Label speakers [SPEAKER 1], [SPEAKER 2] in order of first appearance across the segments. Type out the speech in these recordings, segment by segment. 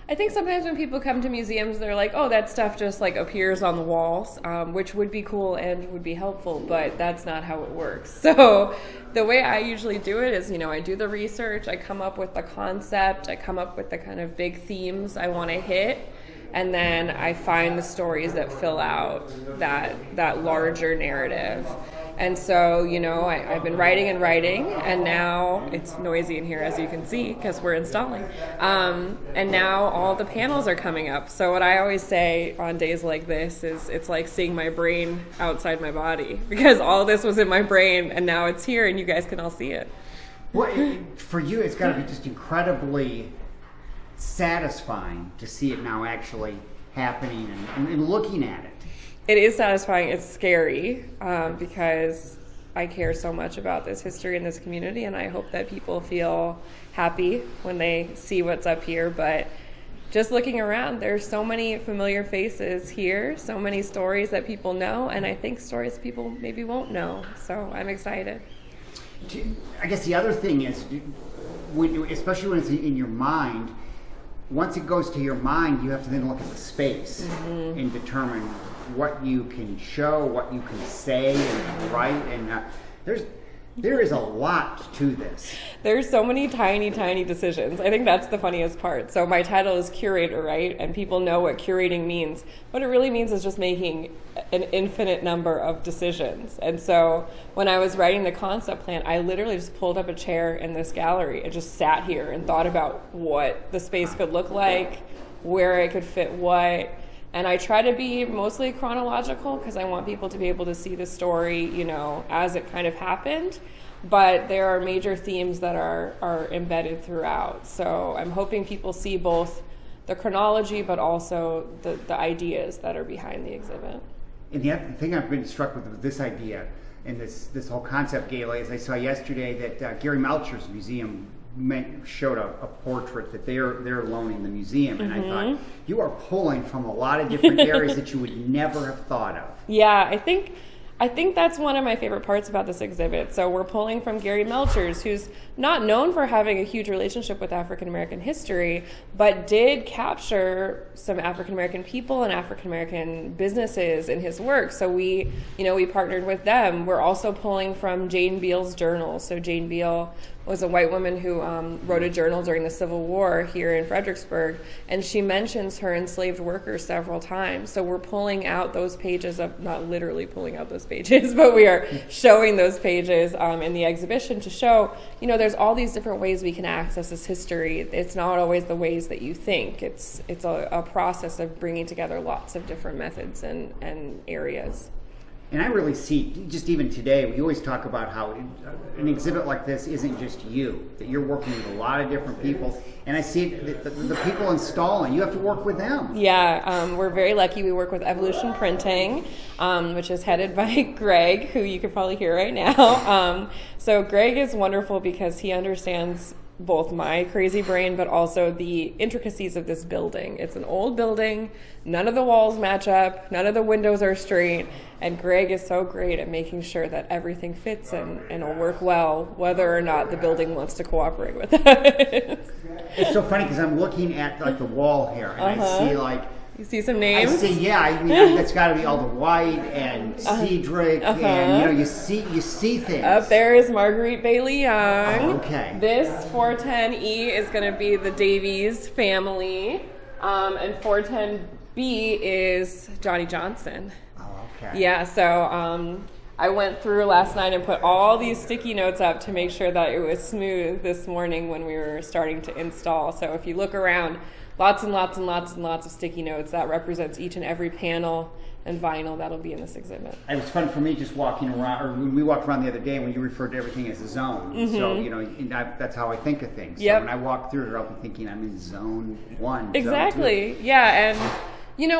[SPEAKER 1] I think sometimes when people come to museums, they're like, oh, that stuff just like appears on the walls, which would be cool and would be helpful, but that's not how it works. So the way I usually do it is, I do the research, I come up with the concept, I come up with the kind of big themes I want to hit, and then I find the stories that fill out that larger narrative. And so, I've been writing, and now it's noisy in here, as you can see, because we're installing. And now all the panels are coming up. So what I always say on days like this is it's like seeing my brain outside my body, because all this was in my brain, and now it's here, and you guys can all see it.
[SPEAKER 2] Well, for you, it's got to be just incredibly satisfying to see it now actually happening and looking at it.
[SPEAKER 1] It is satisfying. It's scary because I care so much about this history and this community, and I hope that people feel happy when they see what's up here. But just looking around, there's so many familiar faces here, so many stories that people know, and I think stories people maybe won't know. So I'm excited.
[SPEAKER 2] I guess the other thing is, especially when it's in your mind, once it goes to your mind, you have to then look at the space and determine what you can show, what you can say and write, and there is a lot to this.
[SPEAKER 1] There's so many tiny, tiny decisions. I think that's the funniest part. So my title is curator, right? And people know what curating means. What it really means is just making an infinite number of decisions. And so when I was writing the concept plan, I literally just pulled up a chair in this gallery and just sat here and thought about what the space could look like, where I could fit what. And I try to be mostly chronological because I want people to be able to see the story, as it kind of happened. But there are major themes that are embedded throughout. So I'm hoping people see both the chronology, but also the ideas that are behind the exhibit.
[SPEAKER 2] And the other thing I've been struck with this idea and this whole concept, Gaila, is I saw yesterday that Gary Melcher's museum showed a portrait that they're loaning the museum, and I thought, you are pulling from a lot of different areas that you would never have thought of.
[SPEAKER 1] Yeah, I think that's one of my favorite parts about this exhibit. So we're pulling from Gary Melcher's, who's not known for having a huge relationship with African American history, but did capture some African American people and African American businesses in his work. So we partnered with them. We're also pulling from Jane Beal's journal. So Jane Beal was a white woman who wrote a journal during the Civil War here in Fredericksburg, and she mentions her enslaved workers several times. So we're pulling out those pages not literally pulling out those pages, but we are showing those pages in the exhibition to show, there's all these different ways we can access this history. It's not always the ways that you think. It's a process of bringing together lots of different methods and areas.
[SPEAKER 2] And I really see, just even today, we always talk about how an exhibit like this isn't just you, that you're working with a lot of different people. And I see the people installing, you have to work with them.
[SPEAKER 1] Yeah, we're very lucky. We work with Evolution Printing, which is headed by Greg, who you could probably hear right now. So Greg is wonderful because he understands both my crazy brain, but also the intricacies of this building. It's an old building. None of the walls match up. None of the windows are straight. And Greg is so great at making sure that everything fits and will work well, whether or not the building wants to cooperate with it.
[SPEAKER 2] It's so funny because I'm looking at the wall here, and I see
[SPEAKER 1] You see some names?
[SPEAKER 2] I see, that's got to be all the White and Cedric, and you see things.
[SPEAKER 1] Up there is Marguerite Bailey Young.
[SPEAKER 2] Oh, okay.
[SPEAKER 1] This 410E is going to be the Davies family, and 410B is Johnny Johnson.
[SPEAKER 2] Oh, okay.
[SPEAKER 1] Yeah, so I went through last night and put all these sticky notes up to make sure that it was smooth this morning when we were starting to install. So if you look around, lots and lots and lots and lots of sticky notes that represents each and every panel and vinyl that'll be in this exhibit.
[SPEAKER 2] It was fun for me just walking around, or when we walked around the other day when you referred to everything as a zone. So, that's how I think of things.
[SPEAKER 1] Yep.
[SPEAKER 2] So when I walk through here, I'll be thinking I'm in zone 1.
[SPEAKER 1] Exactly.
[SPEAKER 2] Zone 2.
[SPEAKER 1] Yeah, and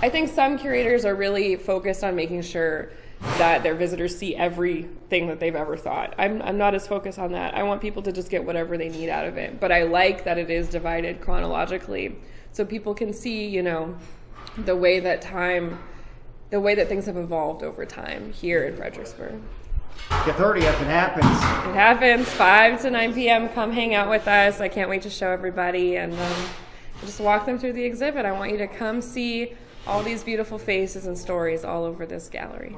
[SPEAKER 1] I think some curators are really focused on making sure that their visitors see everything that they've ever thought. I'm not as focused on that. I want people to just get whatever they need out of it. But I like that it is divided chronologically so people can see, the way that things have evolved over time here in Fredericksburg.
[SPEAKER 2] The 30th, it happens.
[SPEAKER 1] It happens, 5 to 9 p.m. Come hang out with us. I can't wait to show everybody. And just walk them through the exhibit. I want you to come see all these beautiful faces and stories all over this gallery.